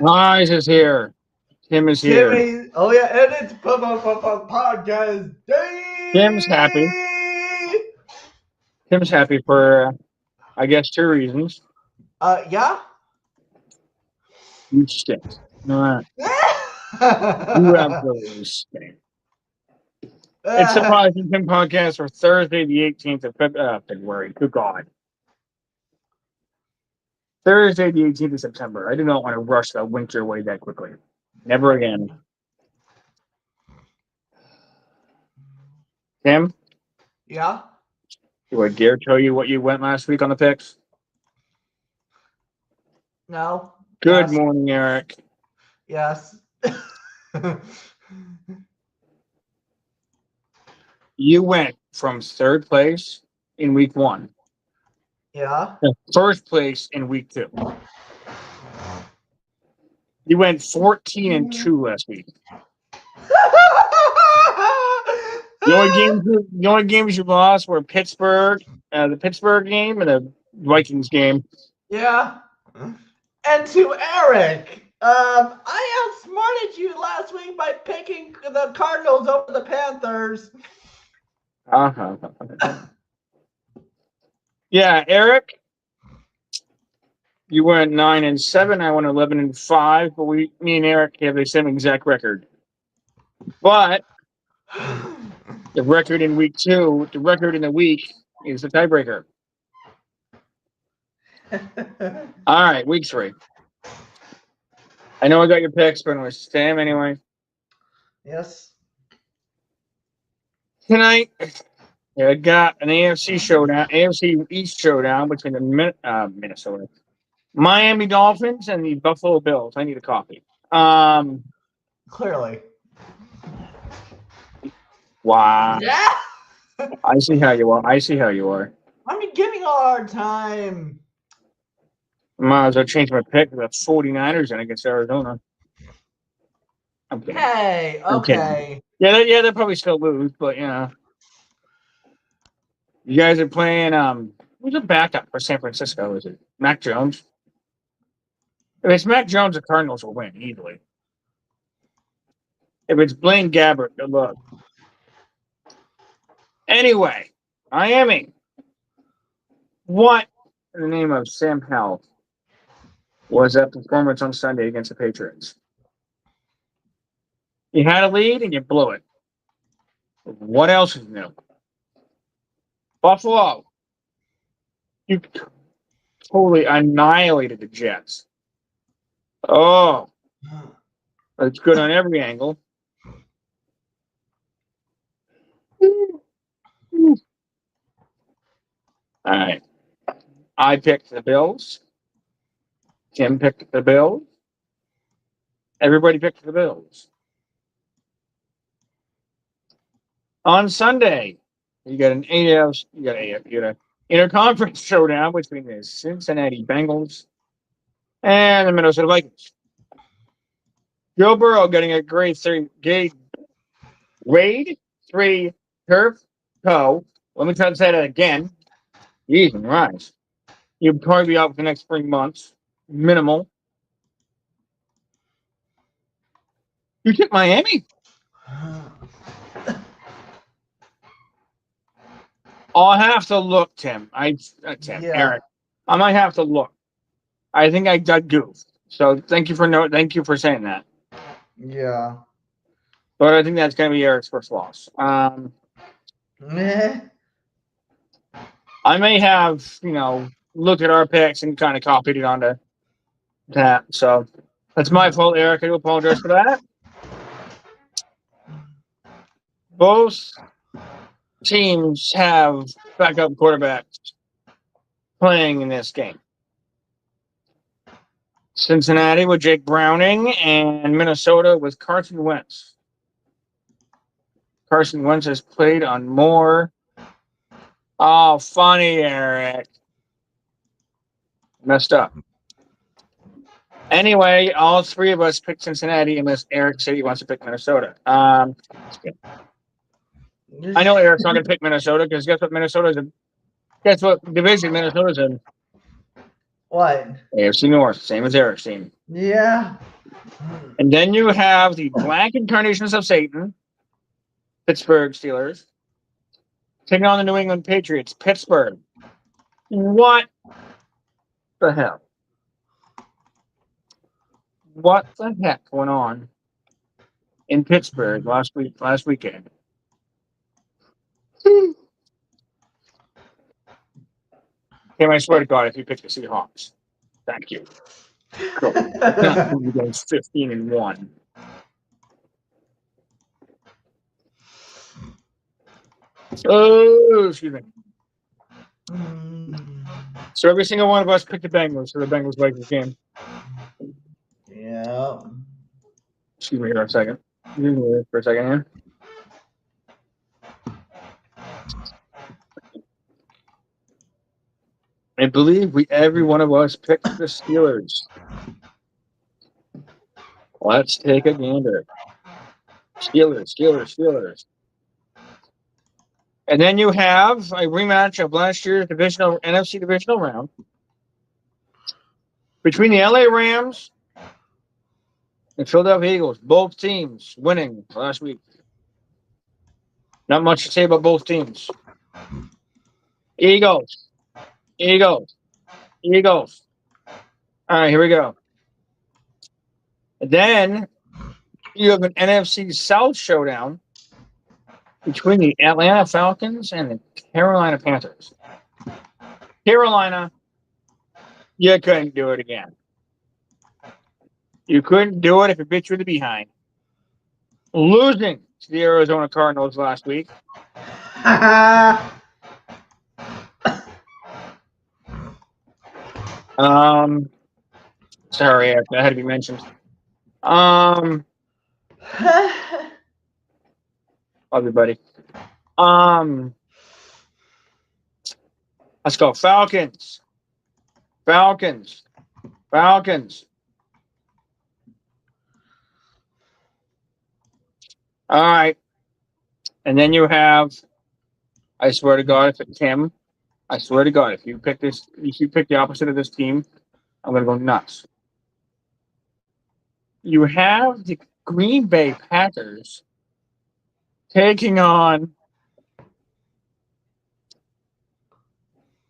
Lies is here. Tim is here. Timmy, oh yeah, and it's podcast Tim's happy. day. Tim's happy for, I guess, two reasons. Yeah. You stink. No, you absolutely stink. It's the Positive Tim podcast for Thursday, the 18th of February. Good God. Thursday, the 18th of September. I do not want to rush the winter away that quickly. Never again. Tim, Yeah. do I dare tell you what you went last week on the picks? No. Good Yes. morning, Eric. Yes. You went from third place in week one Yeah. to first place in week two. You went 14-2 last week. The only games you lost were Pittsburgh, the Pittsburgh game, and the Vikings game. Yeah. And to Eric, I outsmarted you last week by picking the Cardinals over the Panthers. Yeah, Eric, you went 9-7. I went 11-5. But me and Eric have the same exact record. But the record in week two, the record in the week is the tiebreaker. All right, week three. I know I got your picks, but I'm going to Sam anyway. Yes. Tonight, I got an AFC East showdown between the Minnesota, Miami Dolphins, and the Buffalo Bills. I need a coffee. Clearly. Wow. Yeah. I see how you are. I'm giving a hard time. Might as well change my pick to the 49ers and against Arizona. I'm kidding. Hey, I'm kidding. okay. Yeah, they'll probably still lose, but you know. You guys are playing who's a backup for San Francisco? Is it Mac Jones? If it's Mac Jones, the Cardinals will win easily. If it's Blaine Gabbert, good luck. Anyway, Miami. What in the name of Sam Howell was that performance on Sunday against the Patriots? You had a lead and you blew it. What else is new? Buffalo. You totally annihilated the Jets. Oh, that's good on every angle. All right. I picked the Bills. Tim picked the Bills. Everybody picked the Bills. On Sunday, you got an interconference showdown between the Cincinnati Bengals and the Minnesota Vikings. Joe Burrow getting a grade 3 turf toe. Let me try to say that again. Jeez, rise. You'll probably be out for the next 3 months. Minimal. You took Miami? I'll have to look, Tim. Eric. I might have to look. I think I got goofed. So thank you for saying that. Yeah. But I think that's going to be Eric's first loss. Meh. I may have, looked at our picks and kind of copied it onto that. So that's my fault, Eric. I do apologize for that. Both teams have backup quarterbacks playing in this game. Cincinnati with Jake Browning and Minnesota with Carson Wentz. Carson Wentz has played on more. Oh, funny, Eric. Messed up. Anyway, all three of us picked Cincinnati unless Eric said he wants to pick Minnesota. I know Eric's not going to pick Minnesota because guess what division Minnesota's in? What? AFC North, same as Eric's team. Yeah. And then you have the Black Incarnations of Satan, Pittsburgh Steelers, taking on the New England Patriots, Pittsburgh. What the hell? What the heck went on in Pittsburgh last weekend? Tim, I swear to God, if you pick the Seahawks, thank you. Cool. I can't believe you guys 15-1. Oh, excuse me. So every single one of us picked the Bengals for the Bengals Vikings game. Yeah. Excuse me for a second. Excuse me for a second here. I believe every one of us picked the Steelers. Let's take a gander. Steelers. And then you have a rematch of last year's NFC divisional round between the LA Rams and Philadelphia Eagles. Both teams winning last week. Not much to say about both teams. Eagles. All right, here we go. And then you have an NFC South showdown between the Atlanta Falcons and the Carolina Panthers. Carolina, you couldn't do it again. You couldn't do it if it bit you in the behind. Losing to the Arizona Cardinals last week. Sorry, that had to be mentioned. Love you, buddy. Let's go. Falcons. All right. And then you have, I swear to God, if it's Tim, I swear to God, if you pick the opposite of this team, I'm going to go nuts. You have the Green Bay Packers taking on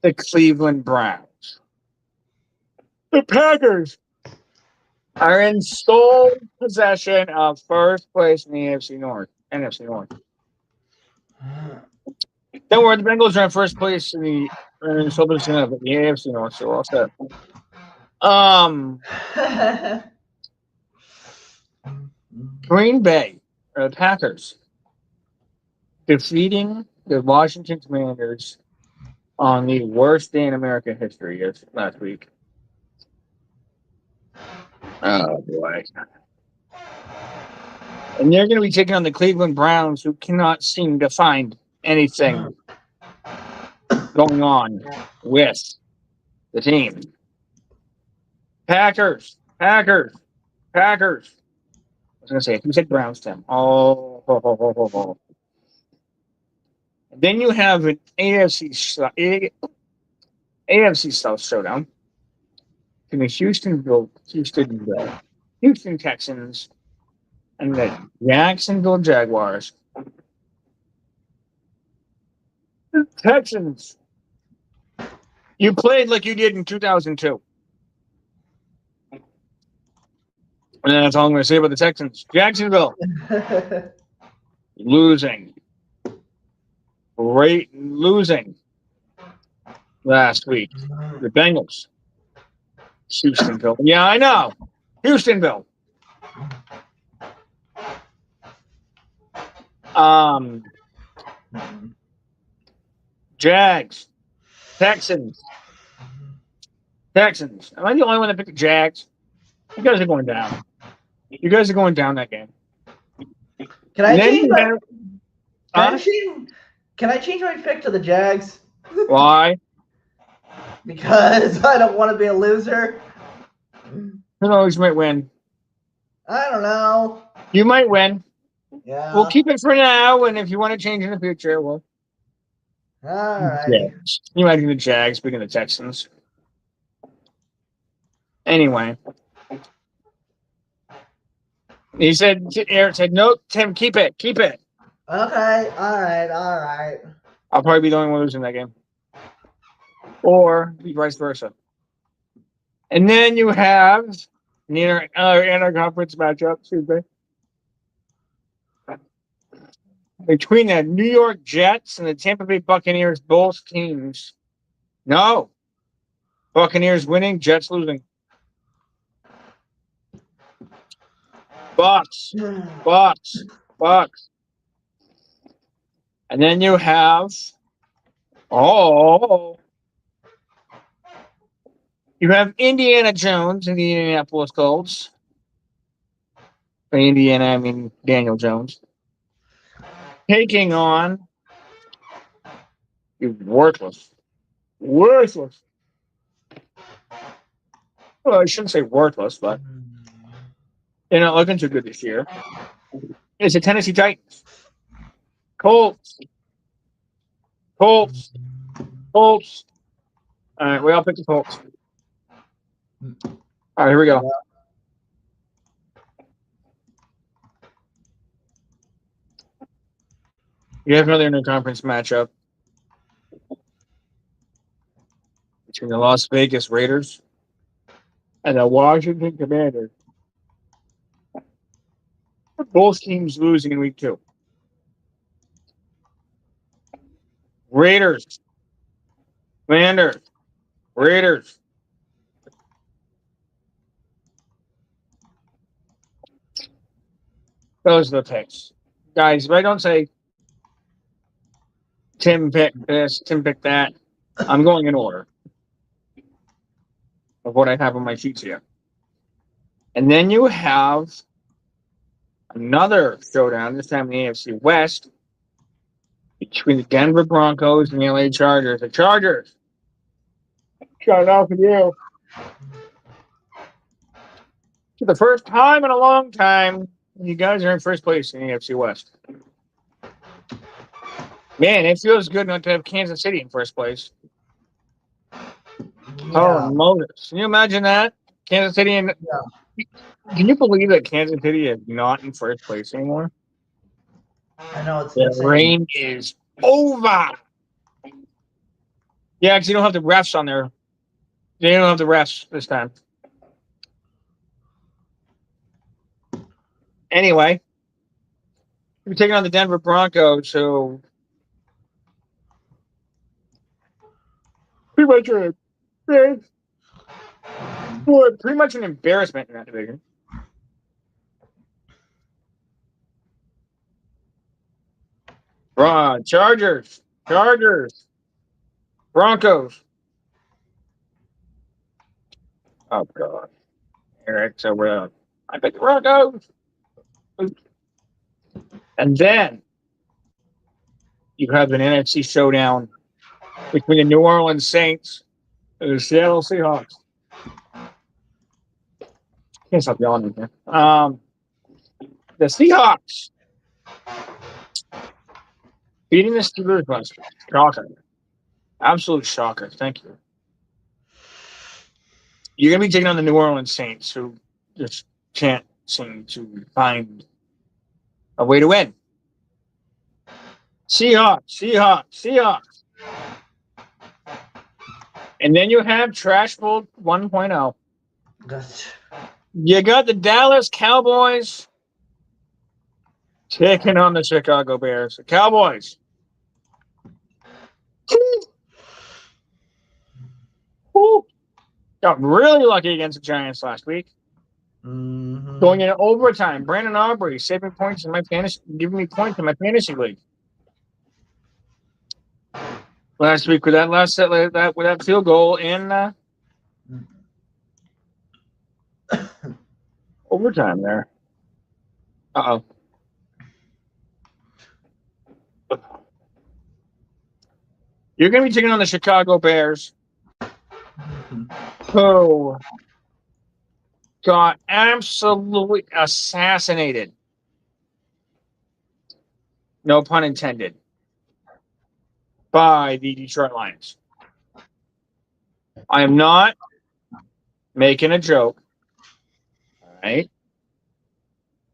the Cleveland Browns. The Packers are in sole possession of first place in the NFC North. Don't worry, the Bengals are in first place in the sole possession of the AFC North, so we're all set. Green Bay, the Packers, defeating the Washington Commanders on the worst day in American history last week. Oh, boy. And they're going to be taking on the Cleveland Browns, who cannot seem to find anything going on with the team. Packers. I was going to say, who said Browns, Tim? Oh. Then you have an AFC South showdown in the Houston Texans and the Jacksonville Jaguars. The Texans. You played like you did in 2002. And that's all I'm going to say about the Texans. Jacksonville. Losing last week. The Bengals. Houstonville. Yeah, I know. Houstonville. Jags. Texans. Am I the only one that picked the Jags? You guys are going down. That game. Can I change my pick to the Jags? Why? Because I don't want to be a loser. Who knows? You might win. I don't know. You might win. Yeah. We'll keep it for now, and if you want to change in the future, we'll. All right. Yeah. You might be the Jags, speaking of the Texans. Anyway, He said, Eric said, no, Tim, keep it. Keep it. Okay, all right. I'll probably be the only one losing that game. Or vice versa. And then you have the inter-conference matchup Tuesday between the New York Jets and the Tampa Bay Buccaneers. Both teams. No. Buccaneers winning, Jets losing. Bucks. And then you have you have Indiana Jones and the Indianapolis Colts. By Indiana, I mean Daniel Jones. Taking on you worthless. Worthless. Well, I shouldn't say worthless, but they're not looking too good this year. It's the Tennessee Titans. Colts. All right, we all picked the Colts. All right, here we go. You have another interconference matchup between the Las Vegas Raiders and the Washington Commanders. Both teams losing in week 2. Raiders. Commanders. Raiders. Those are the picks. Guys, if I don't say Tim picked this, Tim picked that, I'm going in order of what I have on my sheets here. And then you have another showdown, this time in the AFC West, between the Denver Broncos and the LA Chargers. The Chargers. Shout out to you. For the first time in a long time, you guys are in first place in the AFC West. Man, it feels good not to have Kansas City in first place. Yeah. Oh, Moses. Can you imagine that? Kansas City and Can you believe that Kansas City is not in first place anymore? I know it's The insane. reign is over. Yeah, because you don't have the refs on there. They don't have the refs this time. Anyway, we're taking on the Denver Broncos, so pretty much an embarrassment in that division. Chargers, Broncos. Oh God, Eric. So I picked the Broncos, and then you have an NFC showdown between the New Orleans Saints and the Seattle Seahawks. Can't stop yawning here. The Seahawks beating the Steelers last week. Shocker. Absolute shocker. Thank you. You're going to be taking on the New Orleans Saints, who just can't seem to find a way to win. Seahawks. And then you have Trash Bowl 1.0. Gotcha. You got the Dallas Cowboys taking on the Chicago Bears. The Cowboys. Got really lucky against the Giants last week. Mm-hmm. Going into overtime. Brandon Aubrey saving points in my fantasy, giving me points in my fantasy league. Last week with that field goal in overtime there. Uh-oh. You're going to be taking on the Chicago Bears, who got absolutely assassinated. No pun intended. By the Detroit Lions. I am not making a joke. All right.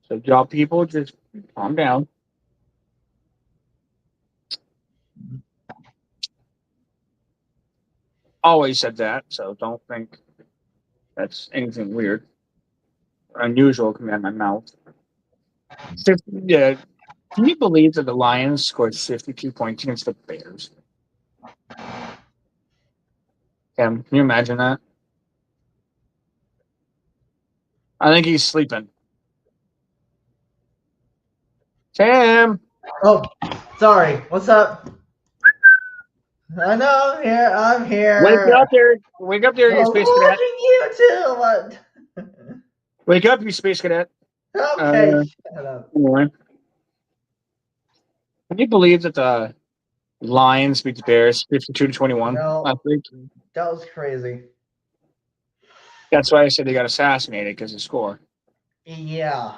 So, y'all people, just calm down. Always said that, so don't think that's anything weird or unusual coming out of my mouth. Yeah, can you believe that the Lions scored 52 points against the Bears? Can you imagine that? I think he's sleeping. Tim, Oh, sorry. What's up? I know I'm here. I'm here. wake up there! Wake up there, you I'm space watching cadet! you too. What? Wake up, you space cadet! Okay, shut up. Anyway, can you believe that the Lions beat the Bears 52-21 No, last week? that was crazy. That's why I said they got assassinated because of score. Yeah.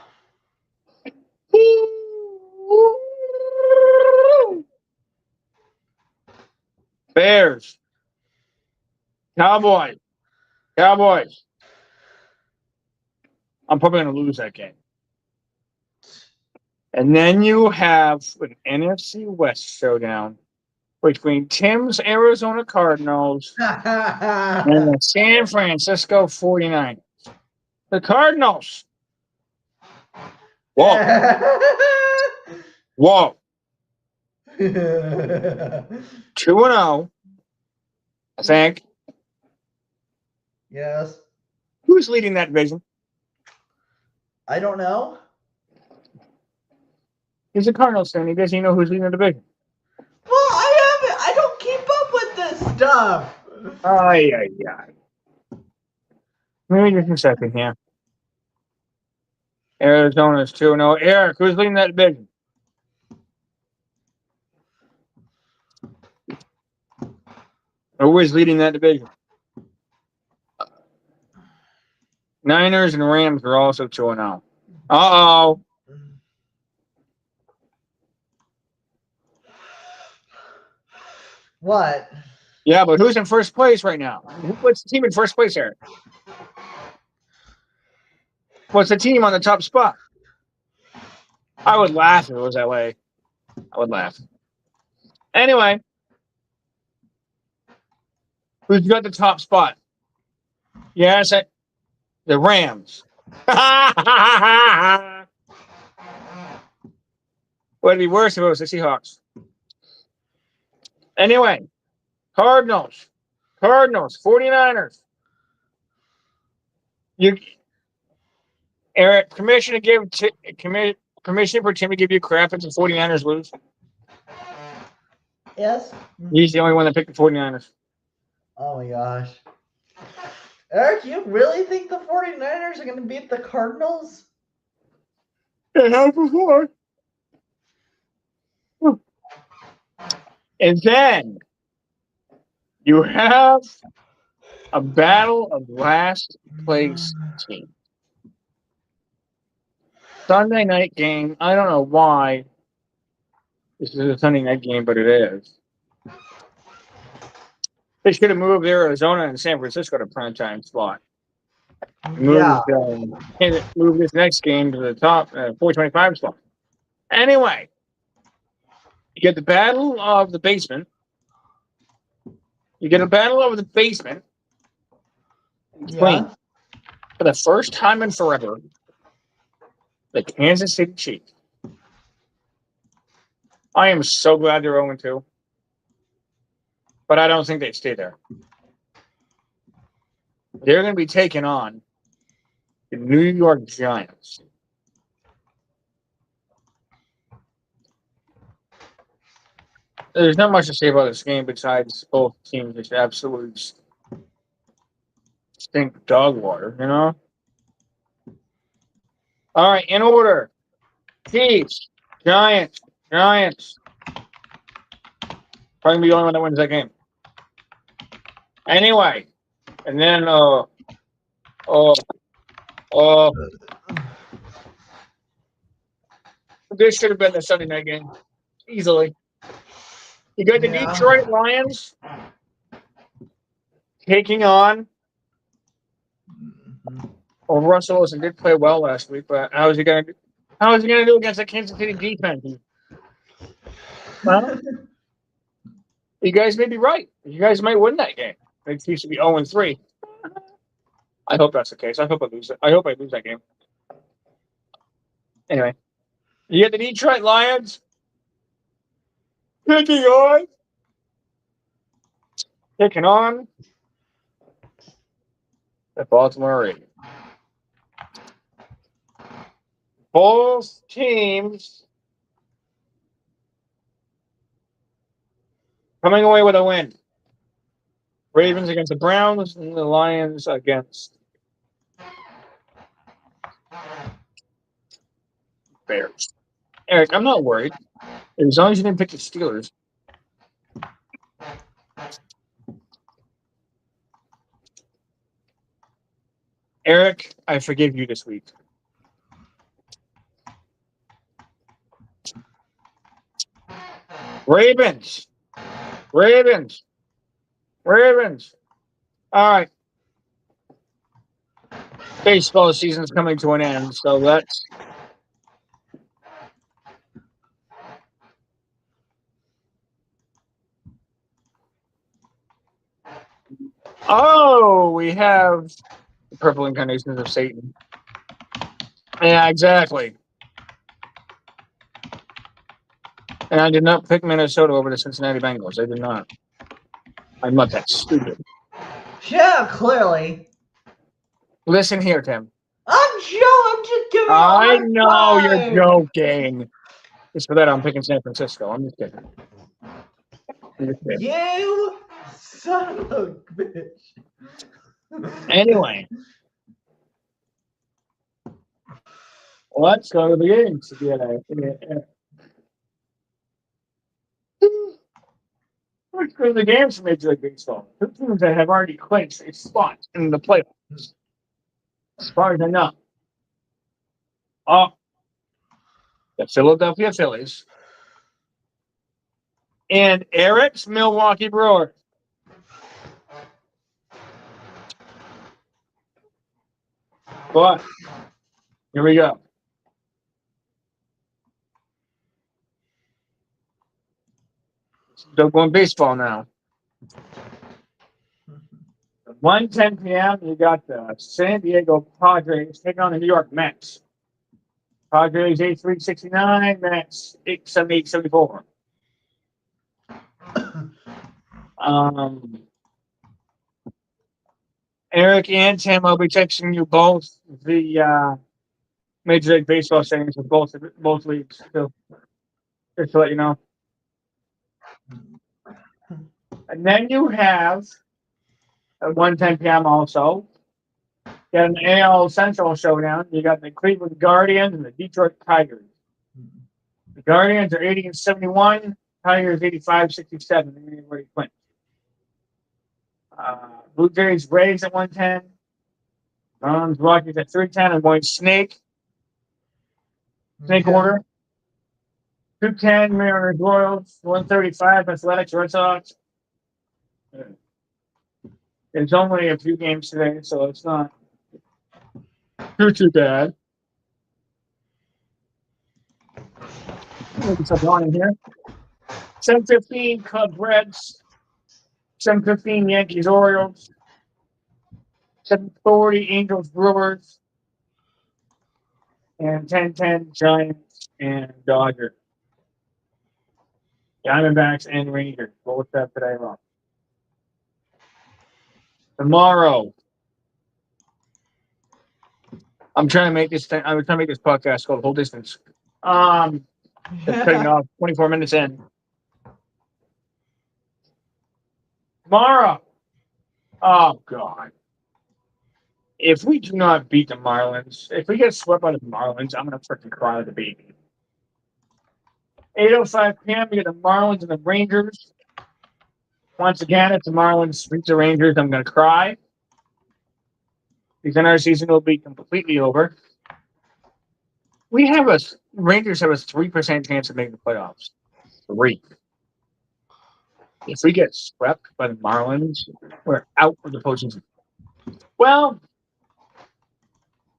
Bears, Cowboys, Cowboys. I'm probably going to lose that game. And then you have an NFC West showdown between Tim's Arizona Cardinals and the San Francisco 49ers. The Cardinals. Whoa. Whoa. 2-0. I think. Yes. Who's leading that division? I don't know. He's a Cardinals fan. He doesn't even know who's leading the division. Well, I don't keep up with this stuff. Ay, ay, ay. Maybe just a second here. Arizona's 2-0. Eric, who's leading that division? Who is leading that division? Niners and Rams are also 2-0. Uh-oh. What? Yeah, but who's in first place right now? What's the team in first place, Eric? What's the team on the top spot? I would laugh if it was LA. I would laugh. Anyway, who's got the top spot? Yes, the Rams. Would it be worse if it was the Seahawks? Anyway, Cardinals, 49ers. You, Eric, permission for Tim to give you crap if the 49ers lose? Yes. He's the only one that picked the 49ers. Oh my gosh. Eric, you really think the 49ers are going to beat the Cardinals? They have before. And then you have a battle of last place team. Sunday night game. I don't know why this is a Sunday night game, but it is. They should have moved Arizona and San Francisco to primetime slot. Yeah. Move this next game to the top 425 slot. Anyway, you get the battle of the basement. You get a battle over the basement. Yeah. For the first time in forever, the Kansas City Chiefs. I am so glad they're 0-2. But I don't think they stay there. They're going to be taking on the New York Giants. There's not much to say about this game besides both teams just absolutely stink dog water, you know? All right, in order. Chiefs, Giants. Probably be the only one that wins that game. Anyway, and then this should have been the Sunday night game. Easily. You got the Detroit Lions taking on. Well, Russell Wilson did play well last week, but how is he going to How is he going to do against a Kansas City defense? Well, you guys may be right. You guys might win that game. They used to be 0-3. I hope that's the case. I hope I lose it. I hope I lose that game. Anyway, you get the Detroit Lions taking on the Baltimore Ravens. Both teams coming away with a win. Ravens against the Browns and the Lions against Bears. Eric, I'm not worried. As long as you didn't pick the Steelers. Eric, I forgive you this week. Ravens. All right. Baseball season's coming to an end, so let's. Oh, we have the purple incarnations of Satan. Yeah, exactly. And I did not pick Minnesota over the Cincinnati Bengals. I did not. I'm not that stupid. Yeah, clearly. Listen here, Tim. I'm just giving you a I hard know time. you're joking. Just for that, I'm picking San Francisco. I'm just kidding. You son of a bitch. Anyway, let's go to the games. Let's go to the games for Major League Baseball. Two teams that have already clinched a spot in the playoffs. As far as I know. The Philadelphia Phillies and Eric's Milwaukee Brewers. But here we go. Still going baseball now. 1:10 p.m. You got the San Diego Padres taking on the New York Mets. Padres 83-69, Mets 878-74. Eric and Tim, I'll be texting you both the Major League Baseball standings for both leagues. So, just to let you know. And then you have at 1:10 p.m. also. You got an AL Central showdown. You got the Cleveland Guardians and the Detroit Tigers. The Guardians are 80-71. Tigers 85-67. They already clinched. Blue Jays Braves at 1:10. Rockies at 3:10. I'm going Snake order. 2:10 Mariners Royals. 1:35 Athletics Red Sox. There's only a few games today, so it's not too bad. Maybe some line here. 7:15 Cubs Reds. 7:15 Yankees Orioles. 7:40 Angels Brewers. And 10:10 Giants and Dodgers. Diamondbacks and Rangers. What was that today, Rob? Tomorrow. I'm trying to make this thing. I was trying to make this podcast called Whole Distance. It's cutting off 24 minutes in. Tomorrow. Oh God. If we do not beat the Marlins, if we get swept by the Marlins, I'm gonna freaking cry like a baby. 8:05 p.m. We get the Marlins and the Rangers. Once again, if the Marlins beat the Rangers, I'm gonna cry. Because then our season will be completely over. Rangers have a 3% chance of making the playoffs. 3. If we get swept by the Marlins, we're out of the postseason. Well,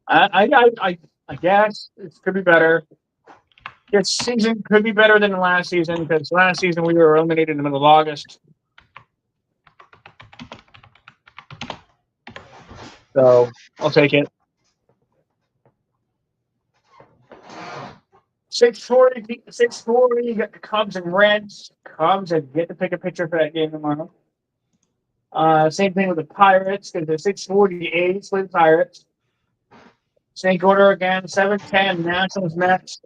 I I guess it could be better. This season could be better than the last season because last season we were eliminated in the middle of August. So I'll take it. 640, 640. You got the Cubs and Reds. Cubs, I get to pick a picture for that game tomorrow. Same thing with the Pirates because the 640 A's with Pirates. Snake order again. 710 Nationals Mets.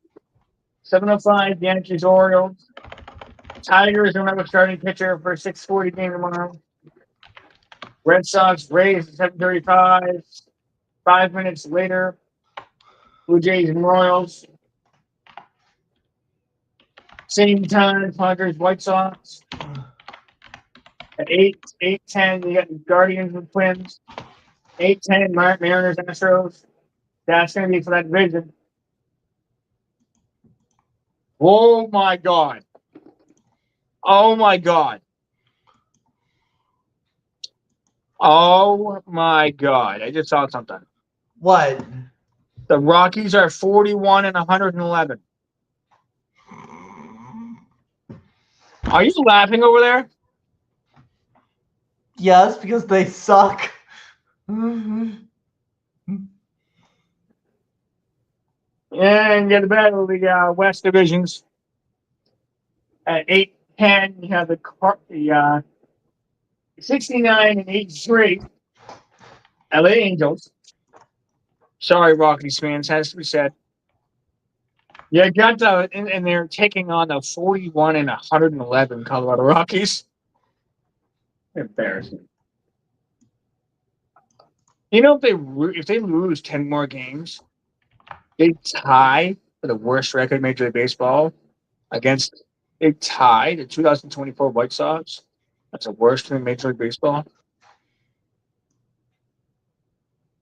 705 Yankees Orioles. Tigers remember starting pitcher for 640 game tomorrow. Red Sox Rays at 7:35. 5 minutes later, Blue Jays and Royals. Same time, Padres White Sox. At 8:10, you got the Guardians and Twins. 8:10, Mariners Astros. That's going to be for that division. Oh my God. Oh my God. Oh my God. I just saw something. What? The Rockies are 41 and 111. Are you laughing over there? Yes, because they suck. Mhm. And get the battle of the West divisions. At 8:10, you have the 69 and 83 LA Angels. Sorry, Rockies fans, has to be said. Yeah, got the and they're taking on the 41 and 111 Colorado Rockies. Embarrassing. You know, if they lose 10 more games, they tie for the worst record in Major League Baseball against they tie the 2024 White Sox. That's the worst in Major League Baseball.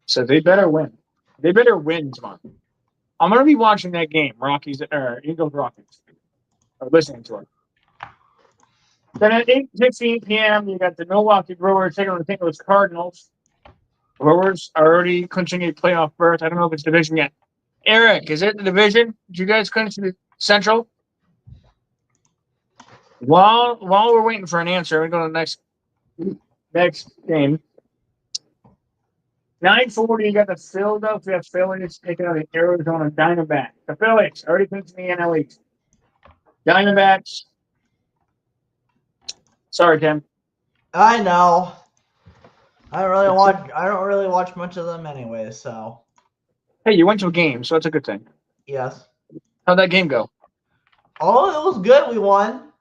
So they better win. They better win tomorrow. I'm gonna be watching that game, Rockies or Eagles Rockies. Or listening to it. Then at 8:15 p.m., you got the Milwaukee Brewers taking on the St. Louis Cardinals. Brewers are already clinching a playoff berth. I don't know if it's division yet. Eric, is it the division? Did you guys clinch the Central? While we're waiting for an answer, we go to the next game. 9:40, you got the Philadelphia Phillies taking on the Arizona Diamondbacks. The Phillies already clinching the NL East. Diamondbacks. Sorry, Tim. I know. I don't really watch much of them anyway, so Hey, you went to a game, so that's a good thing. yes. How'd that game go? Oh, it was good. We won.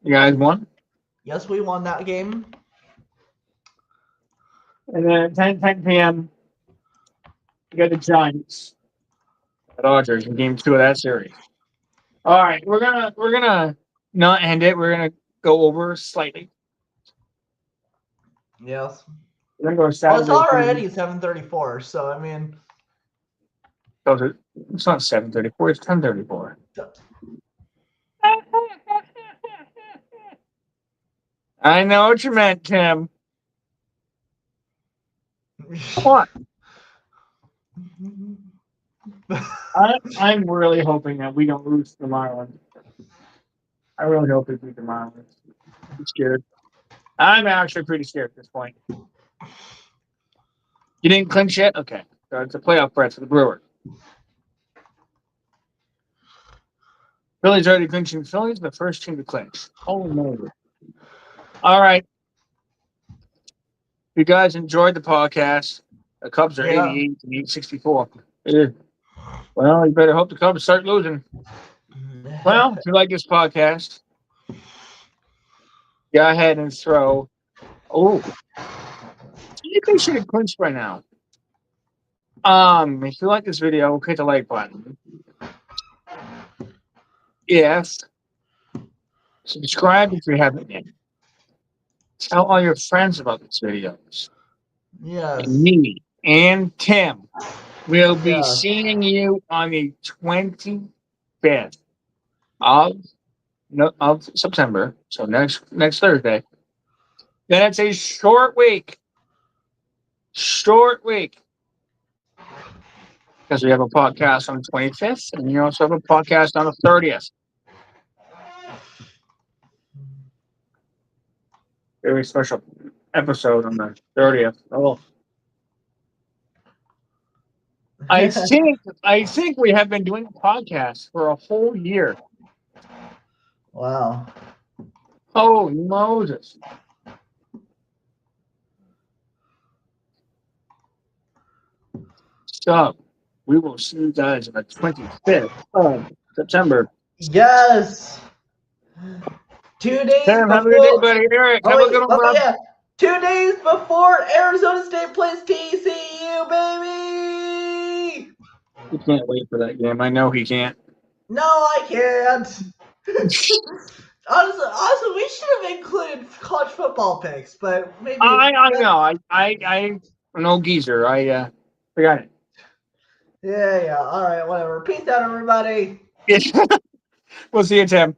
You guys won? Yes, we won that game. And then at 10 p.m., you got the Giants at Dodgers in game 2 of that series. All right, we're gonna not end it. We're gonna go over slightly. Yes. We're gonna go Well, Saturday. it's already 7:34, so I mean. It's not 7:34. It's 10:34. I know what you meant, Tim. What? I'm really hoping that we don't lose to the Marlins. I really hope we beat the Marlins. I'm scared. I'm actually pretty scared at this point. You didn't clinch yet? Okay. So it's a playoff berth for the Brewers. Phillies already clinching. Phillies the first team to clinch. Oh, no. All right. You guys enjoyed the podcast. The Cubs are 88 and 864. Well, you better hope the Cubs start losing. Well, if you like this podcast, go ahead and throw. Oh, you think should have clinched by now. If you like this video, hit the like button. If subscribe if you haven't yet. Tell all your friends about these videos. Yes. And me and Tim will be Yes. seeing you on the 25th of September. So next Thursday. Then it's a short week. Short week. because we have a podcast on the 25th, and you also have a podcast on the 30th. Very special episode on the 30th. Oh, I think we have been doing podcasts for a whole year. Wow. Oh, Moses. So, we will see you guys on the 25th of September. Yes. 2 days Sam, have a before. good day, buddy. Eric, have a good one, bud. Yeah. 2 days before Arizona State plays TCU, baby. He can't wait for that game. I know he can't. No, I can't. Honestly, we should have included college football picks, but maybe. I know. I'm no geezer. I forgot it. Yeah. All right, whatever. Peace out, everybody. We'll see you, Tim.